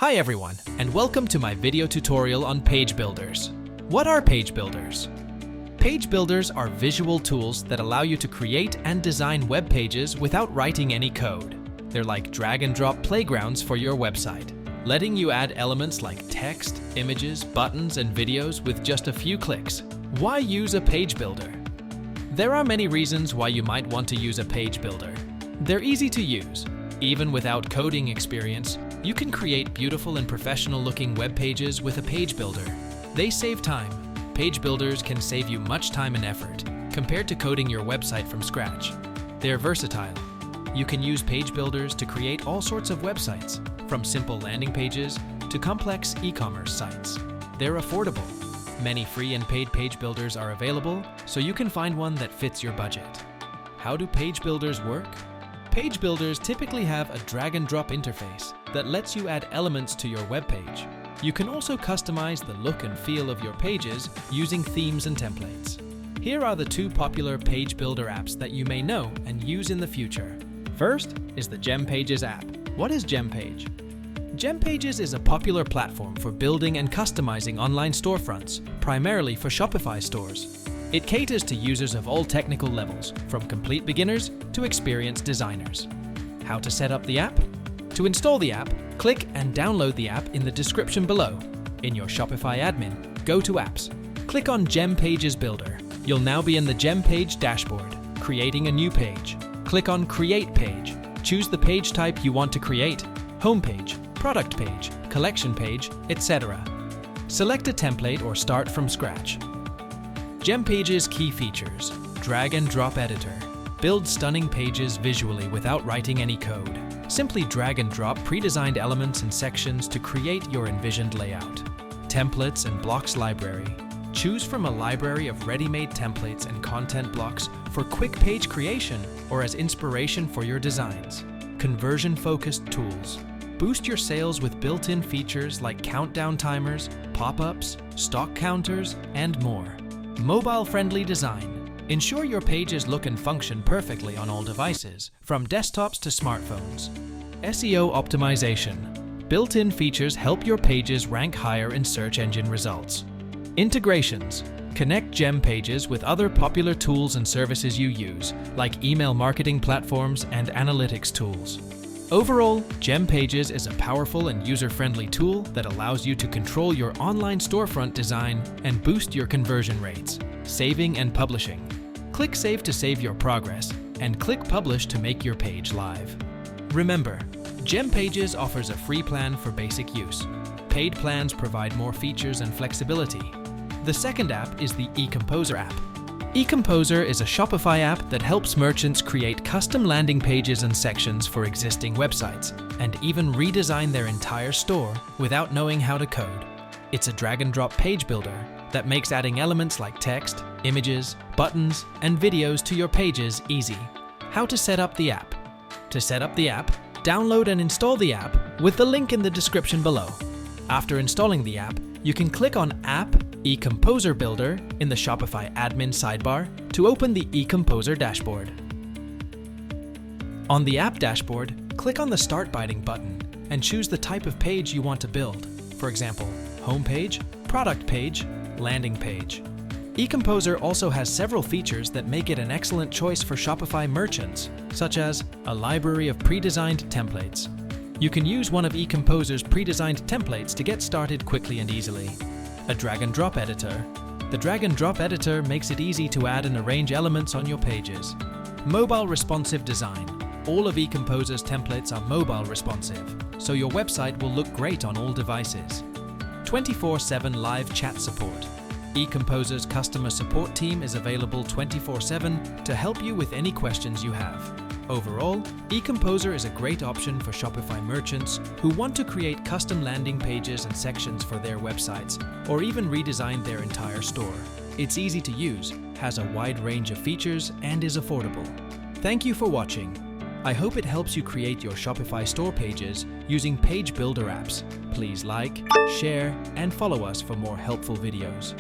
Hi everyone, and welcome to my video tutorial on page builders. What are page builders? Page builders are visual tools that allow you to create and design web pages without writing any code. They're like drag and drop playgrounds for your website, letting you add elements like text, images, buttons, and videos with just a few clicks. Why use a page builder? There are many reasons why you might want to use a page builder. They're easy to use. Even without coding experience, you can create beautiful and professional-looking web pages with a page builder. They save time. Page builders can save you much time and effort compared to coding your website from scratch. They're versatile. You can use page builders to create all sorts of websites, from simple landing pages to complex e-commerce sites. They're affordable. Many free and paid page builders are available, so you can find one that fits your budget. How do page builders work? Page builders typically have a drag-and-drop interface that lets you add elements to your web page. You can also customize the look and feel of your pages using themes and templates. Here are the two popular page builder apps that you may know and use in the future. First is the Gempages app. What is Gempage? Gempages is a popular platform for building and customizing online storefronts, primarily for Shopify stores. It caters to users of all technical levels, from complete beginners to experienced designers. How to set up the app? To install the app, click and download the app in the description below. In your Shopify admin, go to Apps. Click on Gempages Builder. You'll now be in the Gempage dashboard, creating a new page. Click on Create Page. Choose the page type you want to create: homepage, product page, collection page, etc. Select a template or start from scratch. Gempages' key features: drag and drop editor. Build stunning pages visually without writing any code. Simply drag and drop pre-designed elements and sections to create your envisioned layout. Templates and blocks library. Choose from a library of ready-made templates and content blocks for quick page creation or as inspiration for your designs. Conversion-focused tools. Boost your sales with built-in features like countdown timers, pop-ups, stock counters, and more. Mobile-friendly design. Ensure your pages look and function perfectly on all devices, from desktops to smartphones. SEO optimization. Built-in features help your pages rank higher in search engine results. Integrations. Connect Gempages with other popular tools and services you use, like email marketing platforms and analytics tools. Overall, Gempages is a powerful and user-friendly tool that allows you to control your online storefront design and boost your conversion rates. Saving and publishing. Click Save to save your progress, and click Publish to make your page live. Remember, Gempages offers a free plan for basic use. Paid plans provide more features and flexibility. The second app is the Ecomposer app. Ecomposer is a Shopify app that helps merchants create custom landing pages and sections for existing websites, and even redesign their entire store without knowing how to code. It's a drag-and-drop page builder that makes adding elements like text, images, buttons, and videos to your pages easy. How to set up the app? To set up the app, download and install the app with the link in the description below. After installing the app, you can click on App Ecomposer Builder in the Shopify admin sidebar to open the Ecomposer dashboard. On the app dashboard, click on the Start Biting button and choose the type of page you want to build. For example, homepage, product page, landing page. Ecomposer also has several features that make it an excellent choice for Shopify merchants, such as a library of pre-designed templates. You can use one of Ecomposer's pre-designed templates to get started quickly and easily. A drag-and-drop editor. The drag-and-drop editor makes it easy to add and arrange elements on your pages. Mobile responsive design. All of Ecomposer's templates are mobile responsive, so your website will look great on all devices. 24/7 live chat support. Ecomposer's customer support team is available 24/7 to help you with any questions you have. Overall, Ecomposer is a great option for Shopify merchants who want to create custom landing pages and sections for their websites, or even redesign their entire store. It's easy to use, has a wide range of features, and is affordable. Thank you for watching. I hope it helps you create your Shopify store pages using page builder apps. Please like, share, and follow us for more helpful videos.